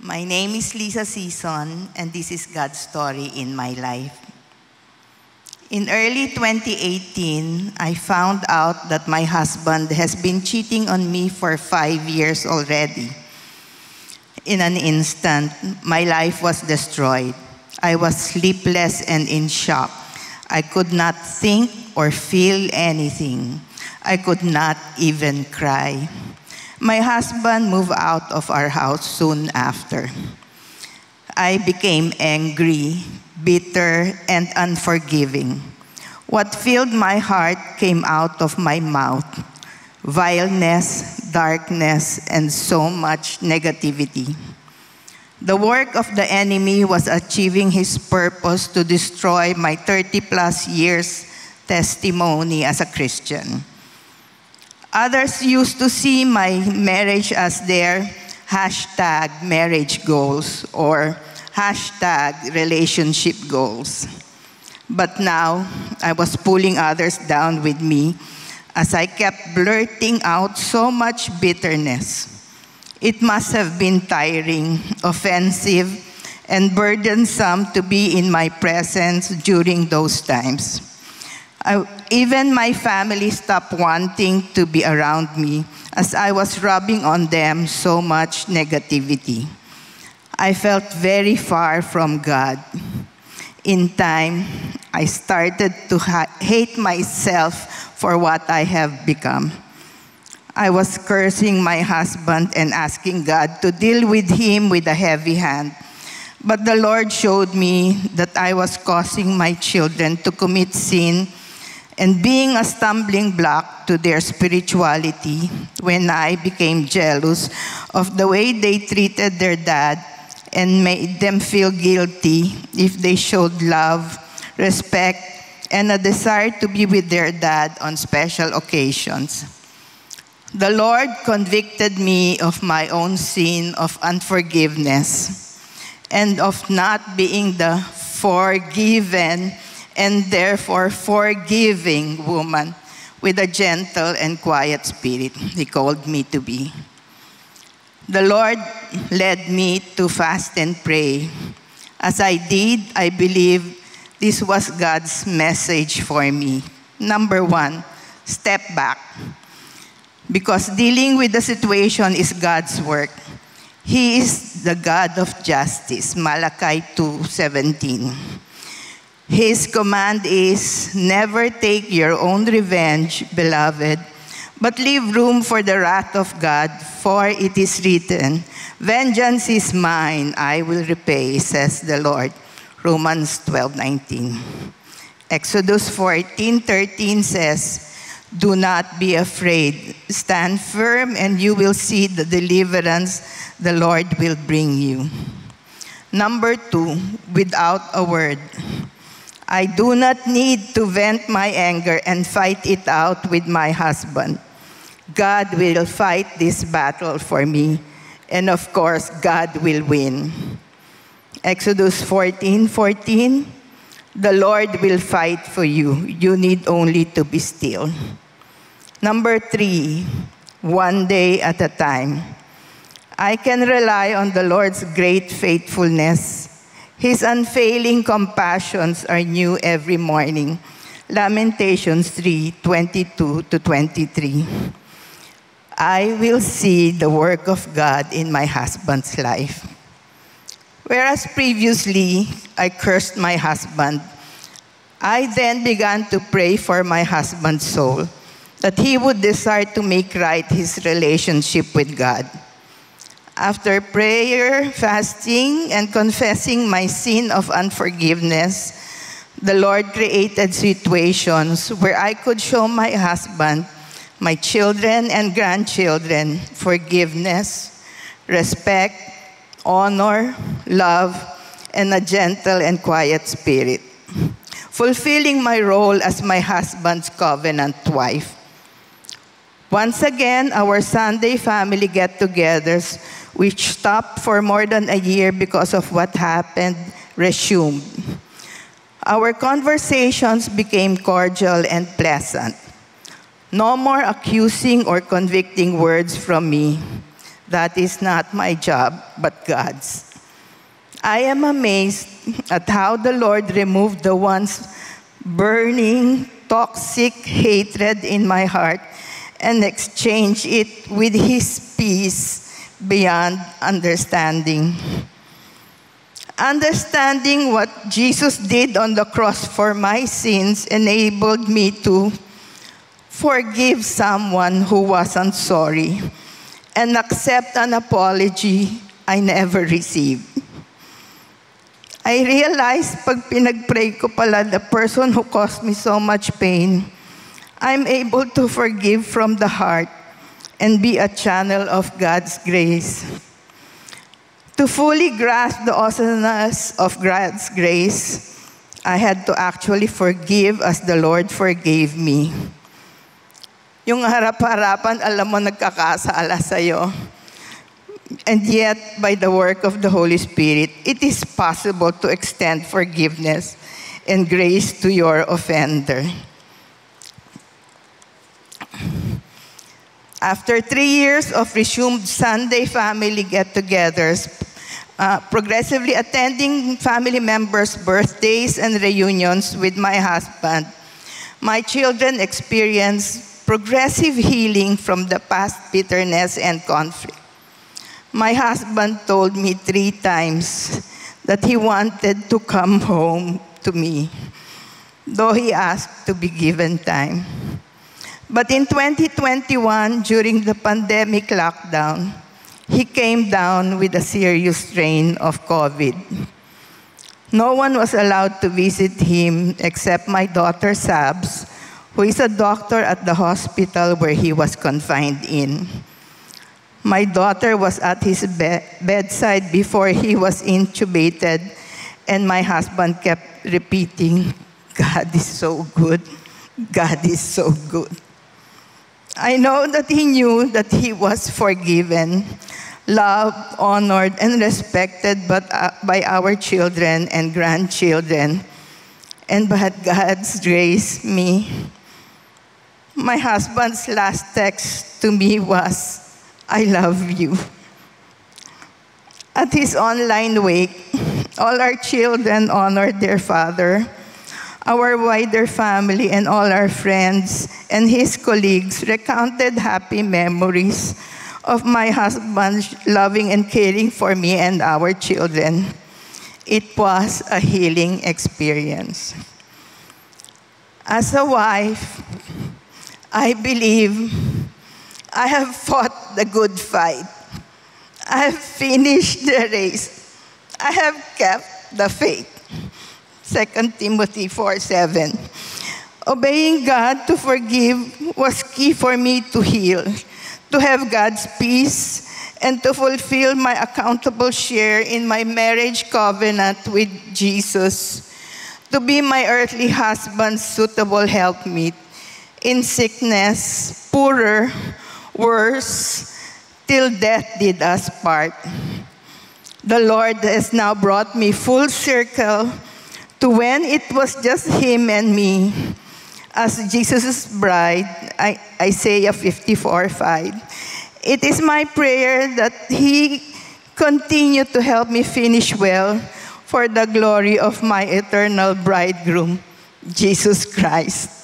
My name is Lisa Season, and this is God's story in my life. In early 2018, I found out that my husband has been cheating on me for 5 years already. In an instant, my life was destroyed. I was sleepless and in shock. I could not think or feel anything. I could not even cry. My husband moved out of our house soon after. I became angry, bitter, and unforgiving. What filled my heart came out of my mouth: vileness, darkness, and so much negativity. The work of the enemy was achieving his purpose to destroy my 30-plus years testimony as a Christian. Others used to see my marriage as their #marriage goals or #relationship goals. But now, I was pulling others down with me as I kept blurting out so much bitterness. It must have been tiring, offensive, and burdensome to be in my presence during those times. Even my family stopped wanting to be around me as I was rubbing on them so much negativity. I felt very far from God. In time, I started to hate myself for what I have become. I was cursing my husband and asking God to deal with him with a heavy hand. But the Lord showed me that I was causing my children to commit sin and being a stumbling block to their spirituality when I became jealous of the way they treated their dad and made them feel guilty if they showed love, respect, and a desire to be with their dad on special occasions. The Lord convicted me of my own sin of unforgiveness and of not being the forgiven and therefore forgiving woman with a gentle and quiet spirit He called me to be. The Lord led me to fast and pray. As I did, I believe this was God's message for me. Number 1, step back. Because dealing with the situation is God's work. He is the God of justice, Malachi 2:17. His command is, never take your own revenge, beloved, but leave room for the wrath of God, for it is written, vengeance is mine, I will repay, says the Lord. Romans 12:19. Exodus 14:13 says, do not be afraid. Stand firm and you will see the deliverance the Lord will bring you. Number 2, without a word. I do not need to vent my anger and fight it out with my husband. God will fight this battle for me. And of course, God will win. Exodus 14:14, the Lord will fight for you. You need only to be still. Number 3, one day at a time. I can rely on the Lord's great faithfulness. His unfailing compassions are new every morning. Lamentations 3:22-23. I will see the work of God in my husband's life. Whereas previously, I cursed my husband, I then began to pray for my husband's soul, that he would desire to make right his relationship with God. After prayer, fasting, and confessing my sin of unforgiveness, the Lord created situations where I could show my husband, my children and grandchildren forgiveness, respect, honor, love, and a gentle and quiet spirit, fulfilling my role as my husband's covenant wife. Once again, our Sunday family get-togethers, which stopped for more than a year because of what happened, resumed. Our conversations became cordial and pleasant. No more accusing or convicting words from me. That is not my job, but God's. I am amazed at how the Lord removed the once burning, toxic hatred in my heart and exchanged it with His peace beyond understanding. Understanding what Jesus did on the cross for my sins enabled me to forgive someone who wasn't sorry and accept an apology I never received. I realized pag pinagpray ko pala the person who caused me so much pain, I'm able to forgive from the heart and be a channel of God's grace. To fully grasp the awesomeness of God's grace, I had to actually forgive as the Lord forgave me. Yung harap-harapan, alam mo, nagkakasala sa'yo. And yet, by the work of the Holy Spirit, it is possible to extend forgiveness and grace to your offender. After 3 years of resumed Sunday family get-togethers, progressively attending family members' birthdays and reunions with my husband, my children experienced progressive healing from the past bitterness and conflict. My husband told me 3 times that he wanted to come home to me, though he asked to be given time. But in 2021, during the pandemic lockdown, he came down with a serious strain of COVID. No one was allowed to visit him except my daughter Sabs, who is a doctor at the hospital where he was confined in. My daughter was at his bedside before he was intubated, and my husband kept repeating, "God is so good. God is so good." I know that he knew that he was forgiven, loved, honored, and respected by our children and grandchildren. And by God's grace, my husband's last text to me was, "I love you." At his online wake, all our children honored their father. Our wider family and all our friends and his colleagues recounted happy memories of my husband loving and caring for me and our children. It was a healing experience. As a wife, I believe I have fought the good fight. I have finished the race. I have kept the faith. 2 Timothy 4:7. Obeying God to forgive was key for me to heal, to have God's peace, and to fulfill my accountable share in my marriage covenant with Jesus, to be my earthly husband's suitable helpmeet in sickness, poorer, worse, till death did us part. The Lord has now brought me full circle to when it was just him and me as Jesus' bride, Isaiah 54:5. It is my prayer that he continue to help me finish well for the glory of my eternal bridegroom, Jesus Christ.